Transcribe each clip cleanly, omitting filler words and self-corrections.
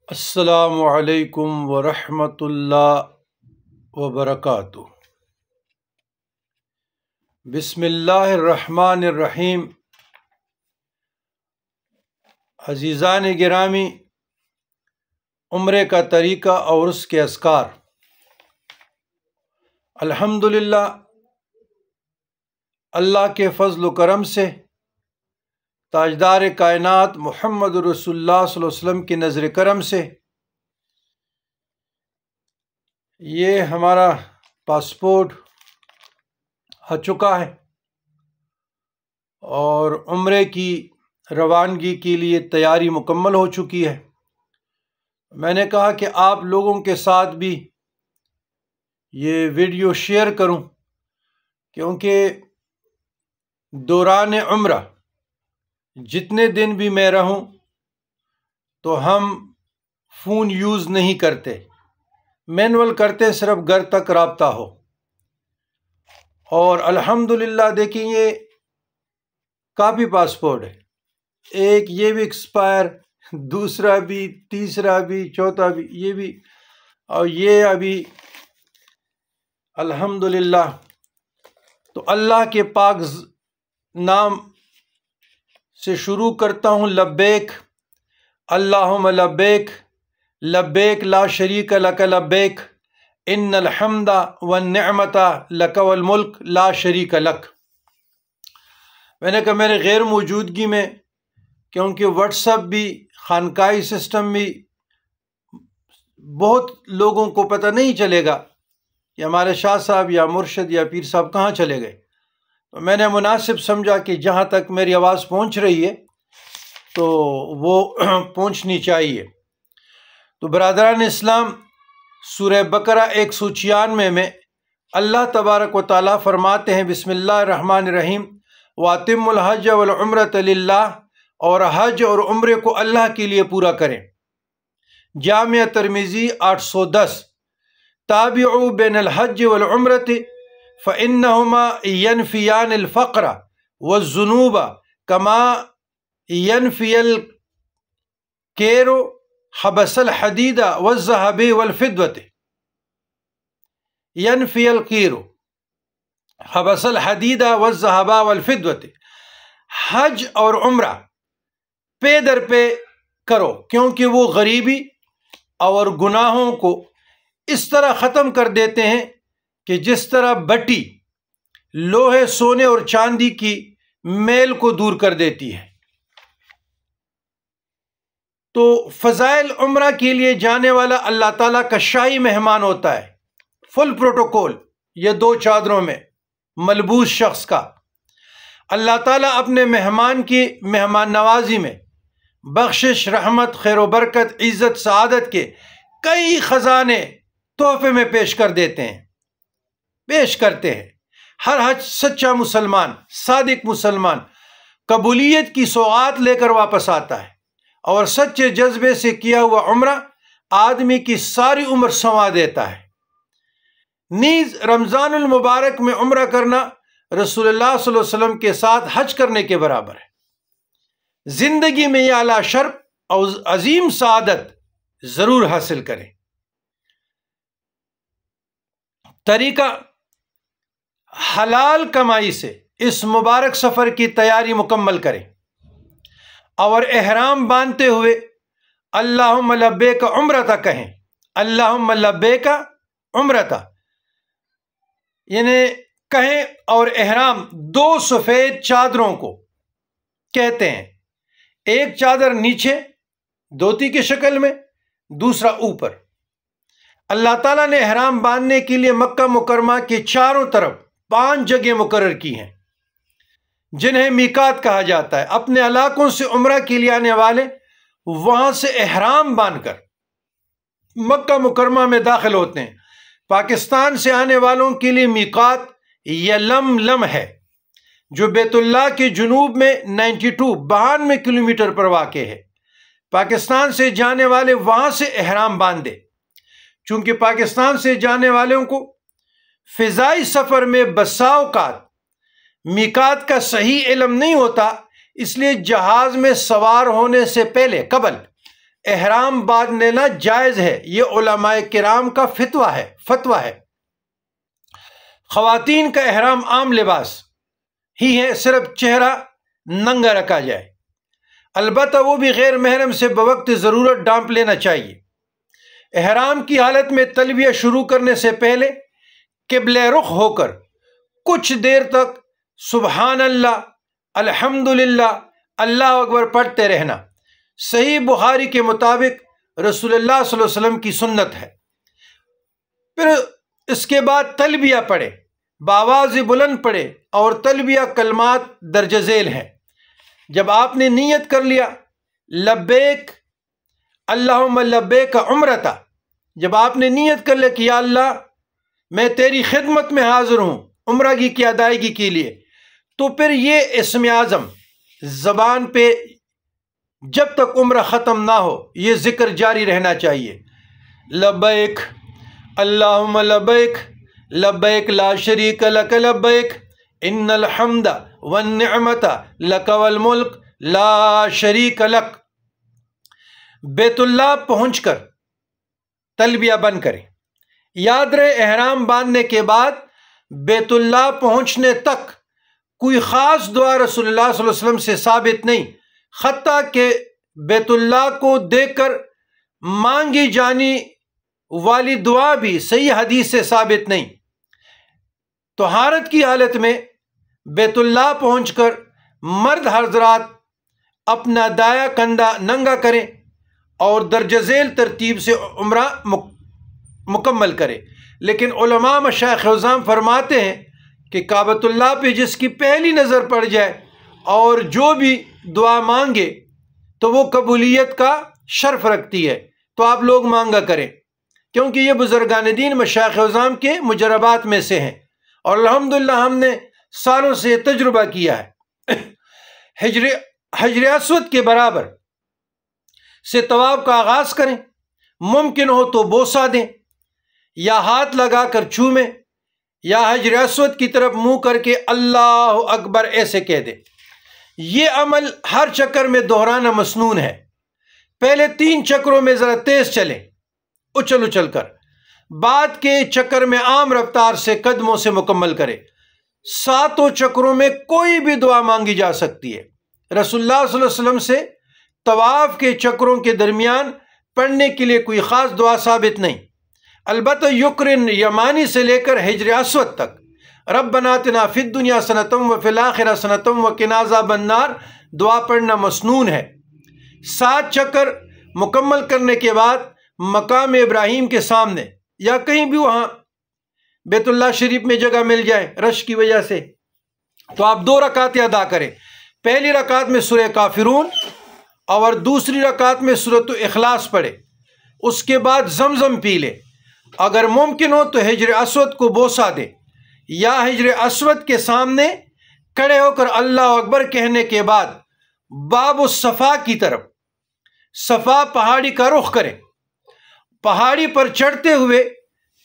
السلام علیکم ورحمۃ اللہ وبرکاتہ۔ بسم اللہ الرحمن الرحیم۔ عزیزان گرامی، عمرے کا طریقہ اور اس کے اذکار۔ الحمدللہ، اللہ کے فضل و کرم سے تاجدار کائنات محمد رسول اللہ صلی اللہ علیہ وسلم کی نظر کرم سے یہ ہمارا پاسپورٹ آ چکا ہے اور عمرے کی روانگی کے لیے تیاری مکمل ہو چکی ہے۔ میں نے کہا کہ آپ لوگوں کے ساتھ بھی یہ ویڈیو شیئر کروں، کیونکہ دوران عمرہ جتنے دن بھی میں رہوں تو ہم فون یوز نہیں کرتے، مینول کرتے، صرف گھر تک رابطہ ہو۔ اور الحمدللہ دیکھیں، یہ کافی پاسپورٹ ہے، ایک یہ بھی ایکسپائر، دوسرا بھی، تیسرا بھی، چوتھا بھی، یہ بھی، اور یہ ابھی الحمدللہ۔ تو اللہ کے پاک نام سے شروع کرتا ہوں۔ لبیک اللہم لبیک، لبیک لا شریک لک لبیک، ان الحمد والنعمت لک والملک لا شریک لک۔ میں نے کہا میرے غیر موجودگی میں، کیونکہ واٹس ایپ بھی، خانقاہی سسٹم بھی، بہت لوگوں کو پتہ نہیں چلے گا کہ ہمارے شاہ صاحب یا مرشد یا پیر صاحب کہاں چلے گئے۔ تو میں نے مناسب سمجھا کہ جہاں تک میری آواز پہنچ رہی ہے تو وہ پہنچنی چاہیے۔ تو برادران اسلام، سورہ بقرہ 196 میں اللہ تبارک و تعالیٰ فرماتے ہیں، بسم اللہ الرحمن الرحیم، وَأَتِمُّوا الْحَجَّ وَالْعُمْرَةَ لِلَّهِ، اور حج اور عمرے کو اللہ کے لیے پورا کریں۔ جامع ترمذی 810۔ تابعوا بین الحج والعمرۃ فإنهما ينفيان الفقر والذنوب كما ينفي الكير حبس الحديد والذهب والفضة۔ ينفي الكير حبس الحديد والذهب والفضة۔ حج اور عمرہ پے در پہ کرو، کیونکہ وہ غریبی اور گناہوں کو اس طرح ختم کر دیتے ہیں کہ جس طرح بٹی لوہے، سونے اور چاندی کی میل کو دور کر دیتی ہے۔ تو فضائل عمرہ کے لیے جانے والا اللہ تعالیٰ کا شاہی مہمان ہوتا ہے، فل پروٹوکول، یہ 2 چادروں میں ملبوس شخص کا۔ اللہ تعالیٰ اپنے مہمان کی مہمان نوازی میں بخشش، رحمت، خیر و برکت، عزت، سعادت کے کئی خزانے تحفے میں پیش کر دیتے ہیں، پیش کرتے ہیں۔ ہر حج سچا مسلمان، صادق مسلمان قبولیت کی سوغات لے کر واپس آتا ہے، اور سچے جذبے سے کیا ہوا عمرہ آدمی کی ساری عمر سنوا دیتا ہے۔ نیز رمضان المبارک میں عمرہ کرنا رسول اللہ صلی اللہ علیہ وسلم کے ساتھ حج کرنے کے برابر ہے۔ زندگی میں یہ اعلیٰ شرف اور عظیم سعادت ضرور حاصل کریں۔ طریقہ: حلال کمائی سے اس مبارک سفر کی تیاری مکمل کریں اور احرام باندھتے ہوئے اللہم لبیک عمرۃ کہیں۔ اللہم لبیک عمرۃ یعنی کہیں، اور احرام 2 سفید چادروں کو کہتے ہیں، ایک چادر نیچے دھوتی کی شکل میں، دوسرا اوپر۔ اللہ تعالیٰ نے احرام باندھنے کے لیے مکہ مکرمہ کے چاروں طرف 5 جگہ مقرر کی ہیں، جنہیں میقات کہا جاتا ہے۔ اپنے علاقوں سے عمرہ کے لیے آنے والے وہاں سے احرام باندھ کر مکہ مکرمہ میں داخل ہوتے ہیں۔ پاکستان سے آنے والوں کے لیے میقات یلملم ہے، جو بیت اللہ کے جنوب میں 92 کلومیٹر پر واقع ہے۔ پاکستان سے جانے والے وہاں سے احرام باندھے۔ چونکہ پاکستان سے جانے والوں کو فضائی سفر میں بسا اوقات میقات کا صحیح علم نہیں ہوتا، اس لیے جہاز میں سوار ہونے سے پہلے قبل احرام باندھ لینا جائز ہے، یہ علماء کرام کا فتویٰ ہے۔ خواتین کا احرام عام لباس ہی ہے، صرف چہرہ ننگا رکھا جائے، البتہ وہ بھی غیر محرم سے بوقت ضرورت ڈھانپ لینا چاہیے۔ احرام کی حالت میں تلبیہ شروع کرنے سے پہلے قبلہ رخ ہو کر کچھ دیر تک سبحان اللہ، الحمدللہ، اللہ اکبر پڑھتے رہنا صحیح بخاری کے مطابق رسول اللہ صلی اللہ علیہ وسلم کی سنت ہے۔ پھر اس کے بعد تلبیہ پڑھے، بآواز بلند پڑھے، اور تلبیہ کلمات درج ذیل ہیں۔ جب آپ نے نیت کر لیا لبیک اللہم لبیک عمرتا، جب آپ نے نیت کر لیا کہ یا اللہ میں تیری خدمت میں حاضر ہوں عمرہ کی ادائیگی کے لیے، تو پھر یہ اسم اعظم زبان پہ جب تک عمرہ ختم نہ ہو یہ ذکر جاری رہنا چاہیے۔ لبیک اللہم لبیک لبیک لا شریک لک لبیک ان الحمد والنعمت لک والملک لا شریک لک۔ بیت اللہ پہنچ کر تلبیہ بند کریں۔ یاد رہے احرام باندھنے کے بعد بیت اللہ پہنچنے تک کوئی خاص دعا رسول اللہ صلی اللہ علیہ وسلم سے ثابت نہیں، حتیٰ کہ بیت اللہ کو دیکھ کر مانگی جانی والی دعا بھی صحیح حدیث سے ثابت نہیں۔ طہارت کی حالت میں بیت اللہ پہنچ کر مرد حضرات اپنا دایاں کندھا ننگا کریں اور درج ذیل ترتیب سے عمرہ مکمل کریں۔ لیکن علماء مشائخ عظام فرماتے ہیں کہ کعبۃ اللہ پہ جس کی پہلی نظر پڑ جائے اور جو بھی دعا مانگے تو وہ قبولیت کا شرف رکھتی ہے، تو آپ لوگ مانگا کریں، کیونکہ یہ بزرگان دین مشائخ عظام کے مجربات میں سے ہیں، اور الحمدللہ ہم نے سالوں سے یہ تجربہ کیا ہے۔ حجر اسود کے برابر سے طواف کا آغاز کریں، ممکن ہو تو بوسہ دیں یا ہاتھ لگا کر چومیں، یا حجر اسود کی طرف منہ کر کے اللہ اکبر ایسے کہہ دیں۔ یہ عمل ہر چکر میں دہرانا مسنون ہے۔ پہلے 3 چکروں میں ذرا تیز چلیں اچھل کر، بعد کے چکر میں عام رفتار سے قدموں سے مکمل کریں۔ 7 چکروں میں کوئی بھی دعا مانگی جا سکتی ہے۔ رسول اللہ صلی اللہ علیہ وسلم سے طواف کے چکروں کے درمیان پڑھنے کے لیے کوئی خاص دعا ثابت نہیں، البتہ یقرن یمانی سے لے کر حجر اسود تک ربنا آتنا فی الدنیا حسنۃ وفی الآخرۃ حسنۃ وقنا عذاب النار دعا پڑھنا مسنون ہے۔ 7 چکر مکمل کرنے کے بعد مقام ابراہیم کے سامنے یا کہیں بھی وہاں بیت اللہ شریف میں جگہ مل جائے رش کی وجہ سے، تو آپ 2 رکعتیں ادا کریں۔ پہلی رکعت میں سورہ کافرون اور دوسری رکعت میں سورۃ اخلاص پڑھے، اس کے بعد زمزم پی لے۔ اگر ممکن ہو تو حجر اسود کو بوسہ دے، یا حجر اسود کے سامنے کھڑے ہو کر اللہ اکبر کہنے کے بعد باب الصفا کی طرف، صفا پہاڑی کا رخ کریں، پہاڑی پر چڑھتے ہوئے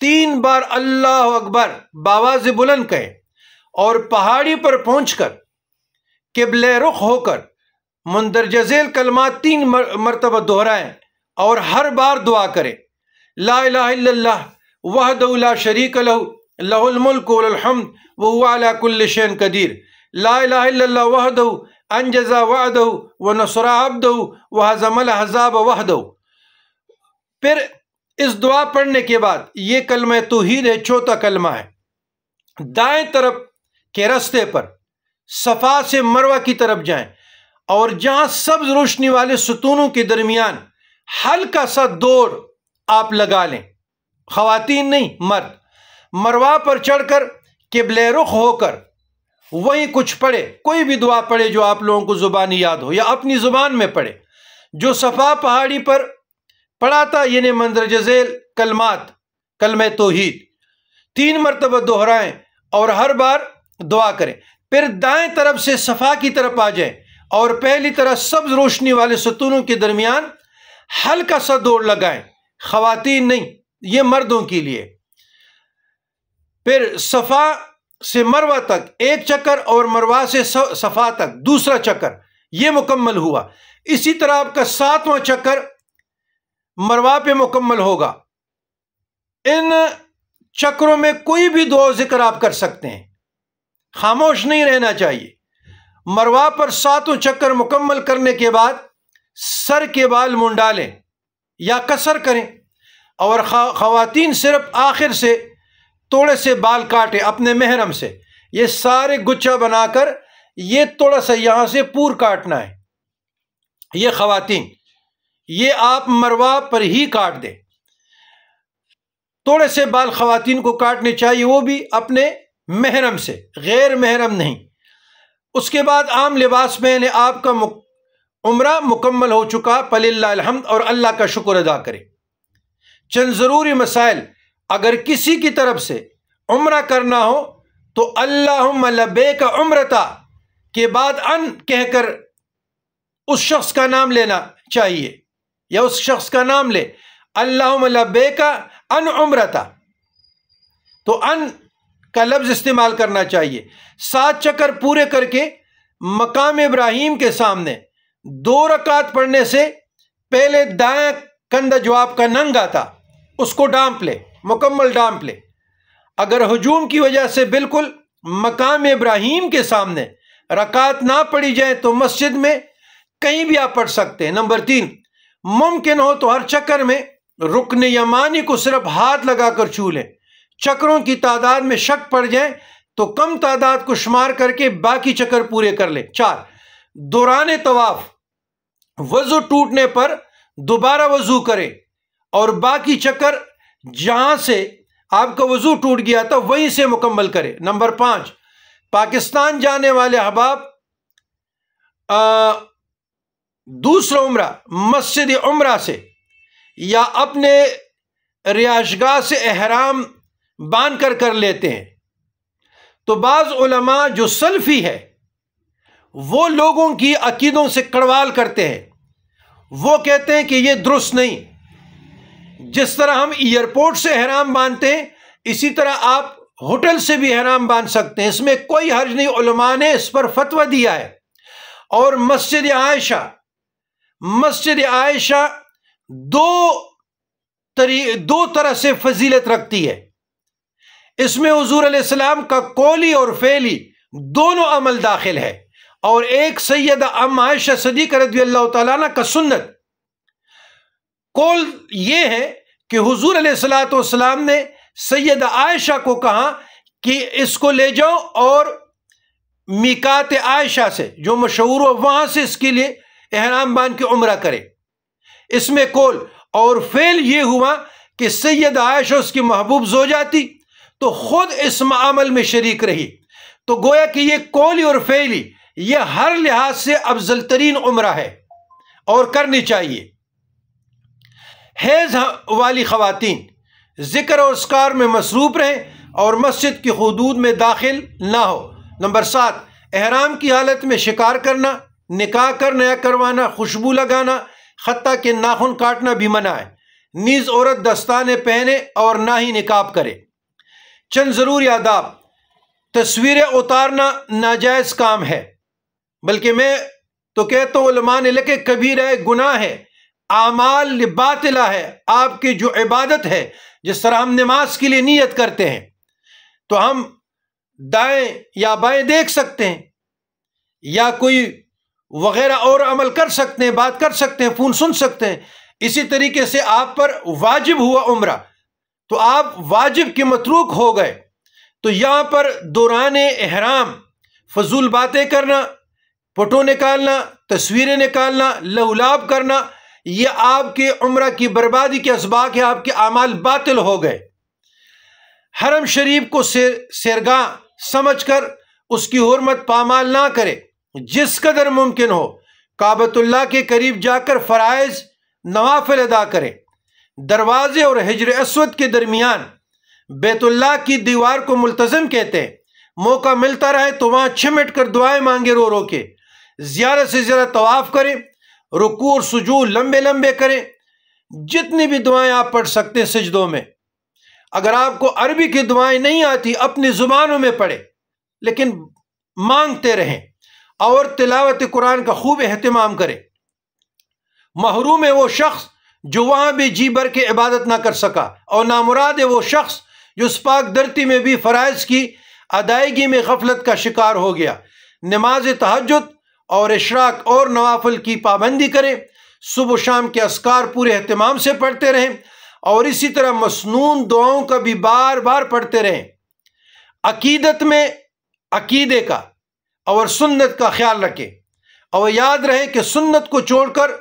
3 بار اللہ اکبر بآواز بلند کہیں، اور پہاڑی پر پہنچ کر قبلہ رخ ہو کر مندرجہ ذیل کلمات 3 مرتبہ دہرائیں، اور ہر بار دعا کریں لا الہ الا اللہ وحدہ لا شریک لہ لہ الملک ولہ الحمد وہو علی کل شیء قدیر، لا الہ الا اللہ وحدہ انجز وعدہ ونصر عبدہ وہزم الاحزاب وحدہ۔ پھر اس دعا پڑھنے کے بعد یہ کلمہ توحید ہے، 4تھا کلمہ ہے۔ دائیں طرف کے رستے پر صفا سے مروہ کی طرف جائیں، اور جہاں سبز روشنی والے ستونوں کے درمیان ہلکا سا دوڑ آپ لگا لیں، خواتین نہیں مرد، مروہ پر چڑھ کر قبلہ رخ ہو کر وہیں کچھ پڑھے، کوئی بھی دعا پڑھے جو آپ لوگوں کو زبانی یاد ہو یا اپنی زبان میں پڑھے، جو صفا پہاڑی پر پڑھا تھا، یعنی مندرجہ ذیل کلمات کلمہ توحید 3 مرتبہ دہرائیں اور ہر بار دعا کریں۔ پھر دائیں طرف سے صفا کی طرف آ جائیں اور پہلی طرف سبز روشنی والے ستونوں کے درمیان ہلکا سا دوڑ لگائیں، خواتین نہیں، یہ مردوں کے لیے۔ پھر صفا سے مروہ تک 1 چکر اور مروہ سے صفا تک 2 چکر، یہ مکمل ہوا۔ اسی طرح آپ کا 7واں چکر مروا پہ مکمل ہوگا۔ ان چکروں میں کوئی بھی دعا ذکر آپ کر سکتے ہیں، خاموش نہیں رہنا چاہیے۔ مروا پر 7 چکر مکمل کرنے کے بعد سر کے بال منڈالیں یا قصر کریں، اور خواتین صرف آخر سے تھوڑے سے بال کاٹیں اپنے محرم سے۔ یہ سارے گچھا بنا کر یہ تھوڑا سا یہاں سے پور کاٹنا ہے، یہ خواتین، یہ آپ مروا پر ہی کاٹ دیں۔ تھوڑے سے بال خواتین کو کاٹنے چاہیے، وہ بھی اپنے محرم سے، غیر محرم نہیں۔ اس کے بعد عام لباس پہنے، آپ کا عمرہ مکمل ہو چکا، فللہ الحمد، اور اللہ کا شکر ادا کرے۔ چند ضروری مسائل: اگر کسی کی طرف سے عمرہ کرنا ہو تو اللہم لبیک عمرتا کے بعد ان کہہ کر اس شخص کا نام لینا چاہیے، یا اس شخص کا نام لے، اللہم لبیک ان عمرتا، تو ان کا لفظ استعمال کرنا چاہیے۔ 7 چکر پورے کر کے مقام ابراہیم کے سامنے 2 رکعت پڑھنے سے پہلے دائیں کندھا جو آپ کا ننگا تھا اس کو ڈانپ لے، مکمل ڈانپ لے۔ اگر ہجوم کی وجہ سے بالکل مقام ابراہیم کے سامنے رکعت نہ پڑھی جائے تو مسجد میں کہیں بھی آپ پڑھ سکتے ہیں۔ نمبر 3، ممکن ہو تو ہر چکر میں رکن یمانی کو صرف ہاتھ لگا کر چھو لیں۔ چکروں کی تعداد میں شک پڑ جائے تو کم تعداد کو شمار کر کے باقی چکر پورے کر لیں۔ 4، دوران طواف وضو ٹوٹنے پر دوبارہ وضو کریں اور باقی چکر جہاں سے آپ کا وضو ٹوٹ گیا تھا وہیں سے مکمل کریں۔ نمبر 5، پاکستان جانے والے احباب دوسرا عمرہ مسجد عمرہ سے یا اپنے رہائش گاہ سے احرام باندھ کر لیتے ہیں، تو بعض علماء جو سلفی ہے وہ لوگوں کی عقیدوں سے کڑوال کرتے ہیں، وہ کہتے ہیں کہ یہ درست نہیں۔ جس طرح ہم ایئرپورٹ سے احرام باندھتے ہیں اسی طرح آپ ہوٹل سے بھی احرام باندھ سکتے ہیں، اس میں کوئی حرج نہیں، علماء نے اس پر فتویٰ دیا ہے۔ اور مسجد عائشہ دو طرح سے فضیلت رکھتی ہے۔ اس میں حضور علیہ السلام کا قولی اور فعلی دونوں عمل داخل ہے، اور ایک سیدہ ام عائشہ صدیقہ رضی اللہ تعالیٰ عنہ کا سنت قول یہ ہے کہ حضور علیہ السلام نے سیدہ عائشہ کو کہا کہ اس کو لے جاؤ اور میقات عائشہ سے جو مشہور ہو وہاں سے اس کے لیے احرام باندھ کے عمرہ کرے۔ اس میں قول اور فعل یہ ہوا کہ سیدہ عائشہ اس کی محبوب زوجہ تھی تو خود اس عمل میں شریک رہی، تو گویا کہ یہ قولی اور فعلی یہ ہر لحاظ سے افضل ترین عمرہ ہے اور کرنی چاہیے۔ حیض والی خواتین ذکر اور اذکار میں مصروف رہیں اور مسجد کی حدود میں داخل نہ ہو۔ نمبر 7، احرام کی حالت میں شکار کرنا، نکاح کرنا یا کروانا، خوشبو لگانا، حتیٰ کہ ناخن کاٹنا بھی منع ہے۔ نیز عورت دستانے پہنے اور نہ ہی نقاب کرے۔ چند ضروری آداب: تصویریں اتارنا ناجائز کام ہے، بلکہ میں تو کہتا ہوں علماء نے لکھے کبیرہ گناہ ہے، اعمال باطلہ ہے۔ آپ کی جو عبادت ہے، جس طرح ہم نماز کے لیے نیت کرتے ہیں تو ہم دائیں یا بائیں دیکھ سکتے ہیں یا کوئی وغیرہ اور عمل کر سکتے ہیں، بات کر سکتے ہیں، فون سن سکتے ہیں۔ اسی طریقے سے آپ پر واجب ہوا عمرہ تو آپ واجب کے متروک ہو گئے، تو یہاں پر دوران احرام فضول باتیں کرنا، فوٹو نکالنا، تصویریں نکالنا، لولاب کرنا، یہ آپ کے عمرہ کی بربادی کے اسباق ہے، آپ کے اعمال باطل ہو گئے۔ حرم شریف کو سیرگاہ سمجھ کر اس کی حرمت پامال نہ کرے۔ جس قدر ممکن ہو کعبۃ اللہ کے قریب جا کر فرائض نوافل ادا کرے۔ دروازے اور حجر اسود کے درمیان بیت اللہ کی دیوار کو ملتزم کہتے ہیں۔ موقع ملتا رہے تو وہاں چھمٹ کر دعائیں مانگے رو رو کے، زیادہ سے زیادہ طواف کریں، رکوع اور سجود لمبے لمبے کریں، جتنی بھی دعائیں آپ پڑھ سکتے ہیں سجدوں میں۔ اگر آپ کو عربی کی دعائیں نہیں آتی اپنی زبانوں میں پڑھیں، لیکن مانگتے رہیں، اور تلاوت قرآن کا خوب اہتمام کریں۔ محروم ہے وہ شخص جو وہاں بھی جی بھر کے عبادت نہ کر سکا، اور نامراد ہے وہ شخص جو اس پاک دھرتی میں بھی فرائض کی ادائیگی میں غفلت کا شکار ہو گیا۔ نماز تہجد اور اشراق اور نوافل کی پابندی کریں، صبح و شام کے اذکار پورے اہتمام سے پڑھتے رہیں، اور اسی طرح مسنون دعاؤں کا بھی بار بار پڑھتے رہیں۔ عقیدت میں عقیدے کا اور سنت کا خیال رکھیں، اور یاد رہے کہ سنت کو چھوڑ کر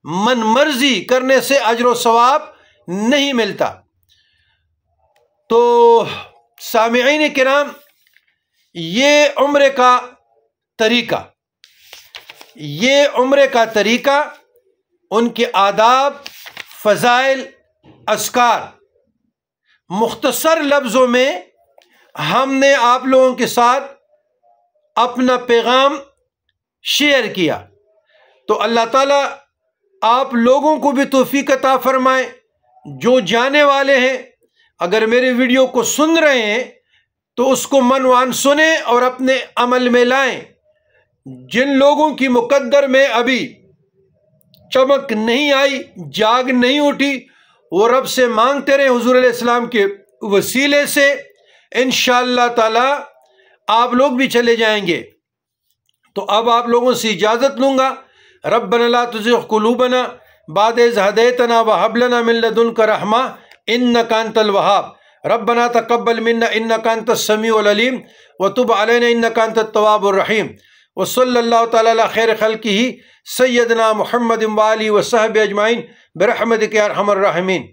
من مرضی کرنے سے اجر و ثواب نہیں ملتا۔ تو سامعین کرام، یہ عمرے کا طریقہ، ان کے آداب، فضائل، اذکار، مختصر لفظوں میں ہم نے آپ لوگوں کے ساتھ اپنا پیغام شیئر کیا۔ تو اللہ تعالیٰ آپ لوگوں کو بھی توفیق عطا فرمائے۔ جو جانے والے ہیں، اگر میرے ویڈیو کو سن رہے ہیں تو اس کو منوان سنیں اور اپنے عمل میں لائیں۔ جن لوگوں کی مقدر میں ابھی چمک نہیں آئی، جاگ نہیں اٹھی، وہ رب سے مانگتے رہے حضور علیہ السلام کے وسیلے سے، انشاءاللہ تعالی آپ لوگ بھی چلے جائیں گے۔ تو اب آپ لوگوں سے اجازت لوں گا۔ ربنا لا تزغ قلوبنا بعد اذ ہدیتنا وہب لنا من لدنک رحمہ انک انت الوہاب۔ ربنا تقبل منا انک انت السمیع العلیم وتب علینا انک انت التواب الرحیم۔ وصلی اللہ تعالی علی خیر خلقہ سیدنا محمد وآلہ وصحبہ اجمعین برحمتک یا ارحم الراحمین۔